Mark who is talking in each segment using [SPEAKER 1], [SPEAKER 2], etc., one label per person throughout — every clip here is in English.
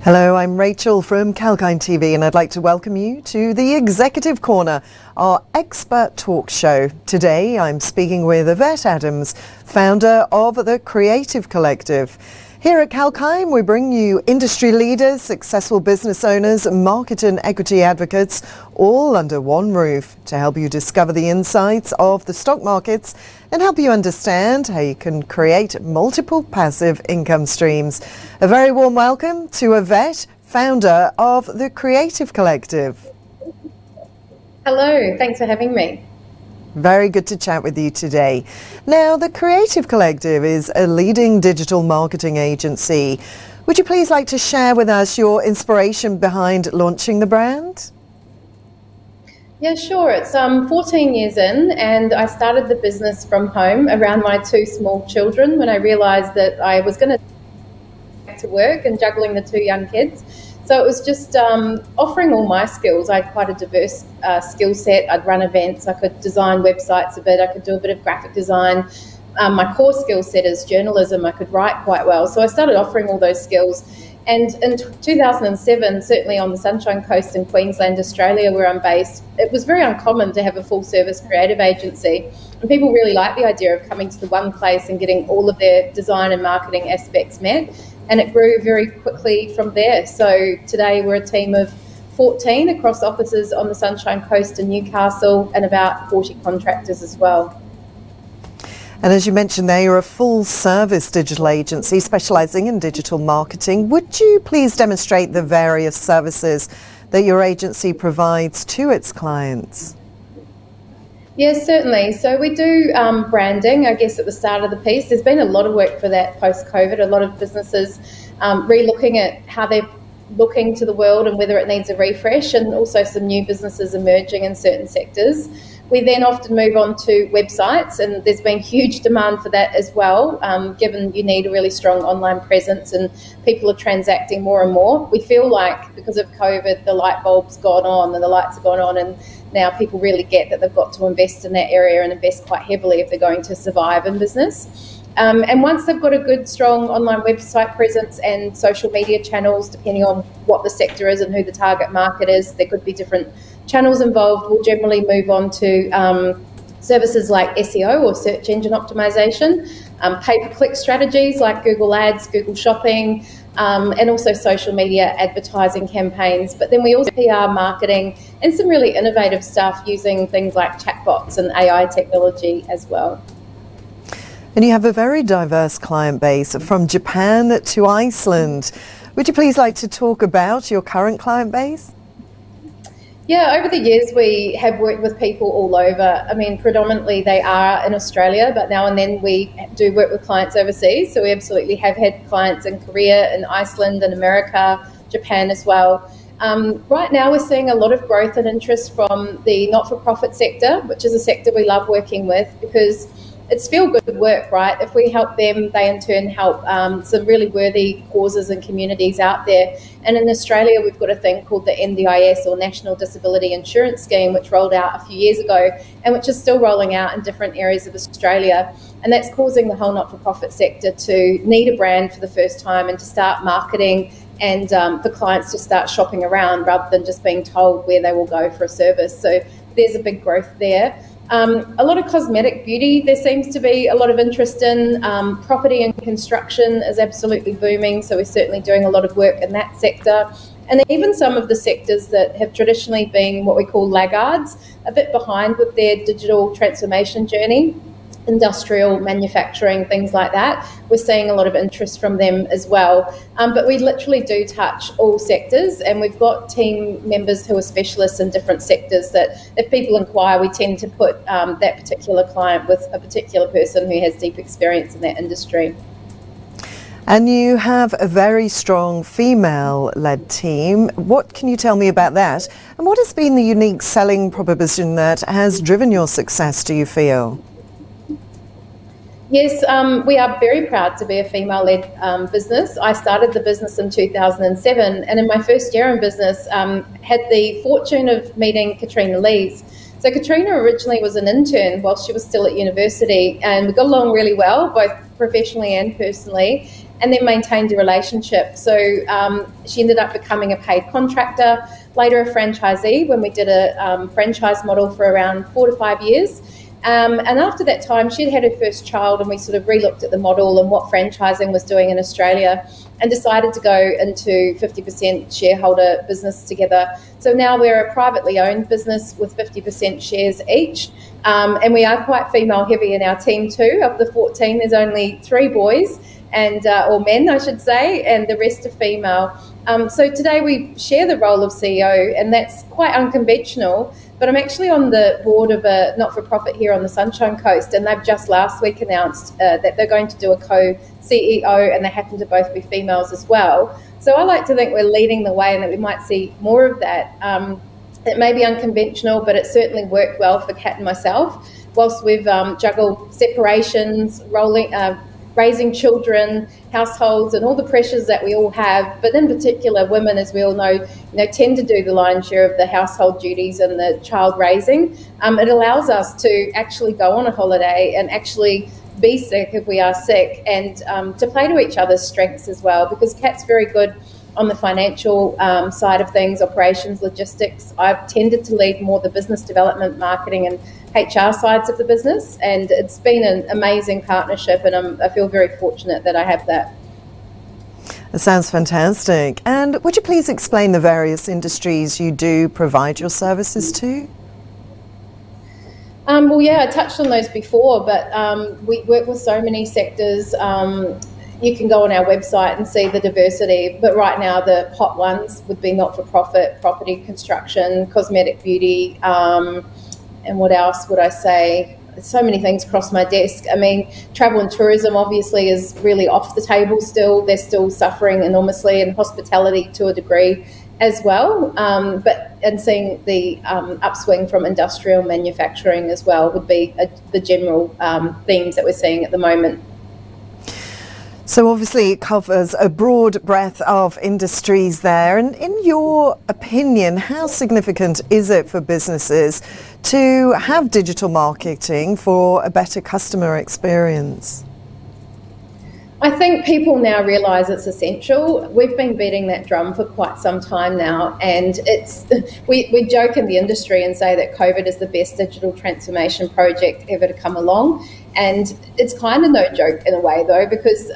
[SPEAKER 1] Hello, I'm Rachel from 𝐊𝐿𝐴 TV and I'd like to welcome you to the Executive Corner, our expert talk show. Today I'm speaking with Yvette Adams, founder of the Creative Collective. Here at 𝐊𝐴, we bring you industry leaders, successful business owners, market and equity advocates, all under one roof to help you discover the insights of the stock markets and help you understand how you can create multiple passive income streams. A very warm welcome to Yvette, founder of the Creative Collective.
[SPEAKER 2] Hello, thanks for having me.
[SPEAKER 1] Very good to chat with you today. Now, the Creative Collective is a leading digital marketing agency. Would you please like to share with us your inspiration behind launching the brand?
[SPEAKER 2] Yeah, sure. It's 14 years in, and I started the business from home around my two small children when I realised that I was going to back to work and juggling the two young kids. So it was just offering all my skills. I had quite a diverse skill set. I'd run events, I could design websites a bit, I could do a bit of graphic design. My core skill set is journalism. I could write quite well. So I started offering all those skills. And in 2007, certainly on the Sunshine Coast in Queensland, Australia, where I'm based, it was very uncommon to have a full-service creative agency. And people really liked the idea of coming to the one place and getting all of their design and marketing aspects met. And it grew very quickly from there. So today we're a team of 14 across offices on the Sunshine Coast in Newcastle and about 40 contractors as well.
[SPEAKER 1] And as you mentioned there, you're a full-service digital agency specialising in digital marketing. Would you please demonstrate the various services that your agency provides to its clients?
[SPEAKER 2] Yes, certainly. So we do branding, I guess, at the start of the piece. There's been a lot of work for that post-COVID. A lot of businesses re-looking at how they're looking to the world and whether it needs a refresh, and also some new businesses emerging in certain sectors. We then often move on to websites, and there's been huge demand for that as well, given you need a really strong online presence and people are transacting more and more. We feel like because of COVID, the light bulb's gone on and the lights have gone on, and now people really get that they've got to invest in that area and invest quite heavily if they're going to survive in business. And once they've got a good, strong online website presence and social media channels, depending on what the sector is and who the target market is, there could be different channels involved. We'll generally move on to services like SEO or search engine optimization, pay-per-click strategies like Google Ads, Google Shopping, and also social media advertising campaigns. But then we also PR marketing and some really innovative stuff using things like chatbots and AI technology as well.
[SPEAKER 1] And you have a very diverse client base from Japan to Iceland. Would you please like to talk about your current client base?
[SPEAKER 2] Yeah, over the years we have worked with people all over. I mean, predominantly they are in Australia, but now and then we do work with clients overseas. So we absolutely have had clients in Korea, in Iceland, in America, Japan as well. Right now we're seeing a lot of growth and interest from the not-for-profit sector, which is a sector we love working with because it's feel-good work, right? If we help them, they in turn help some really worthy causes and communities out there. And in Australia, we've got a thing called the NDIS, or National Disability Insurance Scheme, which rolled out a few years ago and which is still rolling out in different areas of Australia. And that's causing the whole not-for-profit sector to need a brand for the first time and to start marketing and for clients to start shopping around rather than just being told where they will go for a service. So there's a big growth there. A lot of cosmetic beauty, there seems to be a lot of interest in. Property and construction is absolutely booming, so we're certainly doing a lot of work in that sector. And even some of the sectors that have traditionally been what we call laggards, a bit behind with their digital transformation journey, industrial, manufacturing, things like that. We're seeing a lot of interest from them as well. But we literally do touch all sectors, and we've got team members who are specialists in different sectors that if people inquire, we tend to put that particular client with a particular person who has deep experience in that industry.
[SPEAKER 1] And you have a very strong female-led team. What can you tell me about that? And what has been the unique selling proposition that has driven your success, do you feel?
[SPEAKER 2] Yes, we are very proud to be a female-led business. I started the business in 2007, and in my first year in business, had the fortune of meeting Katrina Lees. So Katrina originally was an intern while she was still at university, and we got along really well, both professionally and personally. and then maintained a relationship. So she ended up becoming a paid contractor, later a franchisee when we did a franchise model for around 4 to 5 years. And after that time, she'd had her first child, and we sort of re-looked at the model and what franchising was doing in Australia, and decided to go into 50% shareholder business together. So now we're a privately owned business with 50% shares each. And we are quite female heavy in our team too. Of the 14, there's only 3 boys, and or men, I should say, and the rest are female. So today we share the role of CEO, and that's quite unconventional. But I'm actually on the board of a not-for-profit here on the Sunshine Coast, and they've just last week announced that they're going to do a co-CEO, and they happen to both be females as well. So I like to think we're leading the way and that we might see more of that. It may be unconventional, but it certainly worked well for Kat and myself. Whilst we've juggled separations, raising children, households, and all the pressures that we all have, but in particular women, as we all know, tend to do the lion's share of the household duties and the child raising. It allows us to actually go on a holiday and actually be sick if we are sick, and to play to each other's strengths as well, because Kat's very good on the financial side of things, operations, logistics. I've tended to lead more the business development, marketing and HR sides of the business, and it's been an amazing partnership, and I feel very fortunate that I have that.
[SPEAKER 1] That sounds fantastic. And would you please explain the various industries you do provide your services to?
[SPEAKER 2] Well, yeah, I touched on those before, but we work with so many sectors. You can go on our website and see the diversity, but right now the hot ones would be not-for-profit, property, construction, cosmetic, beauty, and what else would I say? So many things cross my desk. I mean, travel and tourism obviously is really off the table still. They're still suffering enormously, and hospitality to a degree as well. And seeing the upswing from industrial manufacturing as well would be the general themes that we're seeing at the moment.
[SPEAKER 1] So obviously it covers a broad breadth of industries there. And in your opinion, how significant is it for businesses to have digital marketing for a better customer experience?
[SPEAKER 2] I think people now realise it's essential. We've been beating that drum for quite some time now, and we joke in the industry and say that COVID is the best digital transformation project ever to come along, and it's kind of no joke in a way though, because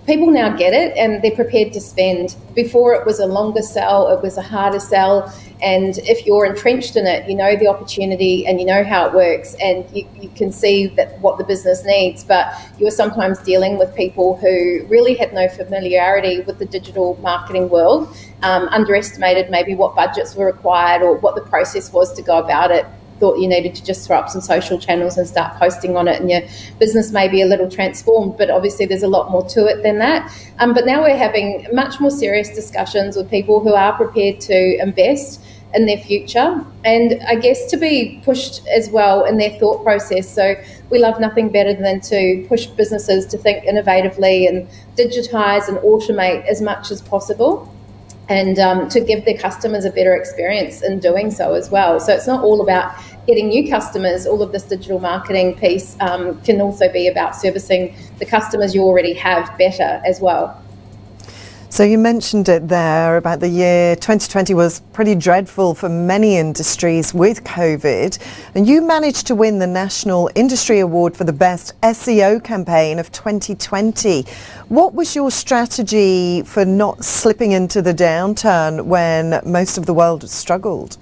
[SPEAKER 2] people now get it and they're prepared to spend. Before it was a longer sell, it was a harder sell, and if you're entrenched in it, you know the opportunity and you know how it works, and you can see that what the business needs, but you were sometimes dealing with people who really had no familiarity with the digital marketing world, underestimated maybe what budgets were required or what the process was to go about it, thought you needed to just throw up some social channels and start posting on it and your business may be a little transformed, but obviously there's a lot more to it than that. But now we're having much more serious discussions with people who are prepared to invest in their future, and I guess to be pushed as well in their thought process. So we love nothing better than to push businesses to think innovatively and digitise and automate as much as possible, and to give their customers a better experience in doing so as well. So it's not all about getting new customers. All of this digital marketing piece can also be about servicing the customers you already have better as well.
[SPEAKER 1] So you mentioned it there about the year 2020 was pretty dreadful for many industries with COVID, and you managed to win the National Industry Award for the Best SEO campaign of 2020. What was your strategy for not slipping into the downturn when most of the world struggled?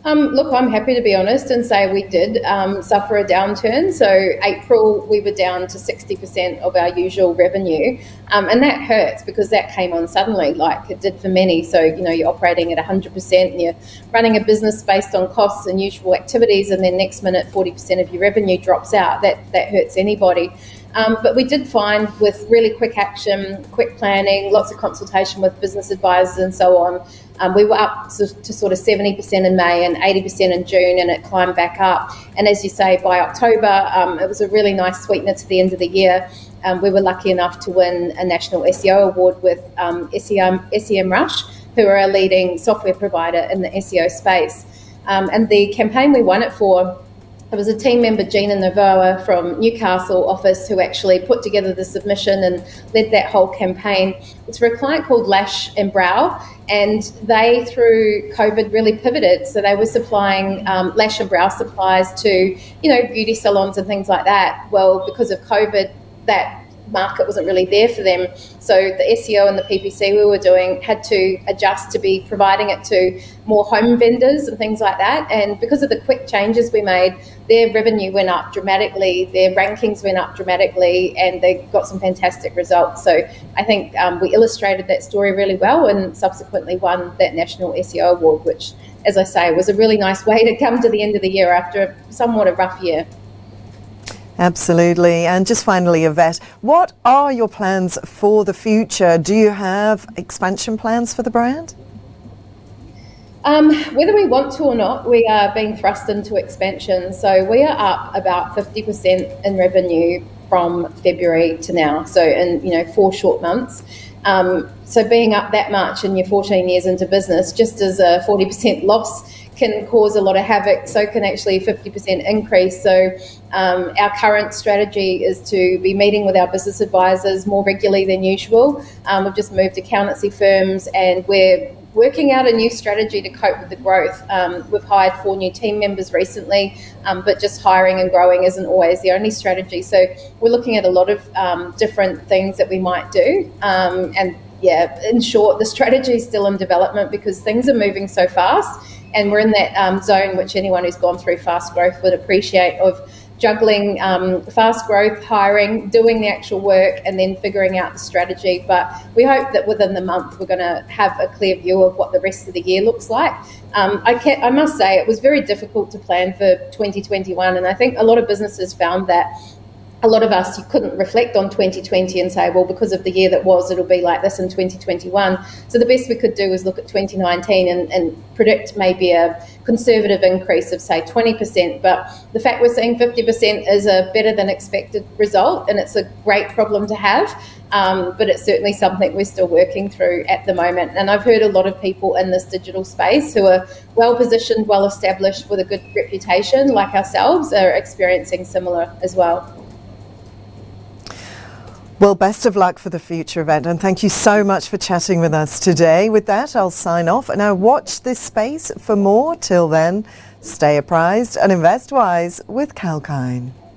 [SPEAKER 2] Look, I'm happy to be honest and say we did suffer a downturn. So April, we were down to 60% of our usual revenue. And that hurts because that came on suddenly like it did for many. So, you're operating at 100% and you're running a business based on costs and usual activities, and then next minute 40% of your revenue drops out. That hurts anybody. But we did find with really quick action, quick planning, lots of consultation with business advisors and so on, we were up to sort of 70% in May and 80% in June, and it climbed back up. And as you say, by October, it was a really nice sweetener to the end of the year. We were lucky enough to win a national SEO award with SEMrush, who are a leading software provider in the SEO space. And the campaign we won it for It was a team member, Gina Novoa from Newcastle office, who actually put together the submission and led that whole campaign. It's for a client called Lash and Brow, and they, through COVID, really pivoted. So they were supplying lash and brow supplies to, beauty salons and things like that. Well, because of COVID, that market wasn't really there for them. So the SEO and the PPC we were doing had to adjust to be providing it to more home vendors and things like that. And because of the quick changes we made, their revenue went up dramatically, their rankings went up dramatically, and they got some fantastic results. So I think we illustrated that story really well and subsequently won that National SEO Award, which, as I say, was a really nice way to come to the end of the year after somewhat a rough year.
[SPEAKER 1] Absolutely. And just finally, Yvette, what are your plans for the future? Do you have expansion plans for the brand?
[SPEAKER 2] Whether we want to or not, we are being thrust into expansion. So we are up about 50% in revenue from February to now. So in 4 short months. So being up that much in your 14 years into business, just as a 40% loss can cause a lot of havoc, so can actually a 50% increase. So our current strategy is to be meeting with our business advisors more regularly than usual. We've just moved accountancy firms and we're working out a new strategy to cope with the growth. We've hired 4 new team members recently, but just hiring and growing isn't always the only strategy. So we're looking at a lot of different things that we might do. And yeah, in short, the strategy is still in development because things are moving so fast. And we're in that zone which anyone who's gone through fast growth would appreciate, of juggling fast growth, hiring, doing the actual work, and then figuring out the strategy. But we hope that within the month we're going to have a clear view of what the rest of the year looks like. I must say it was very difficult to plan for 2021, and I think a lot of businesses found that. A lot of us, you couldn't reflect on 2020 and say, well, because of the year that was, it'll be like this in 2021. So the best we could do was look at 2019 and predict maybe a conservative increase of, say, 20%. But the fact we're seeing 50% is a better than expected result, and it's a great problem to have. But it's certainly something we're still working through at the moment. And I've heard a lot of people in this digital space who are well positioned, well established with a good reputation like ourselves are experiencing similar as well.
[SPEAKER 1] Well, best of luck for the future, Yvette, and thank you so much for chatting with us today. With that, I'll sign off. Now, watch this space for more. Till then, stay apprised and invest wise with 𝐾𝐤𝐴LKINE.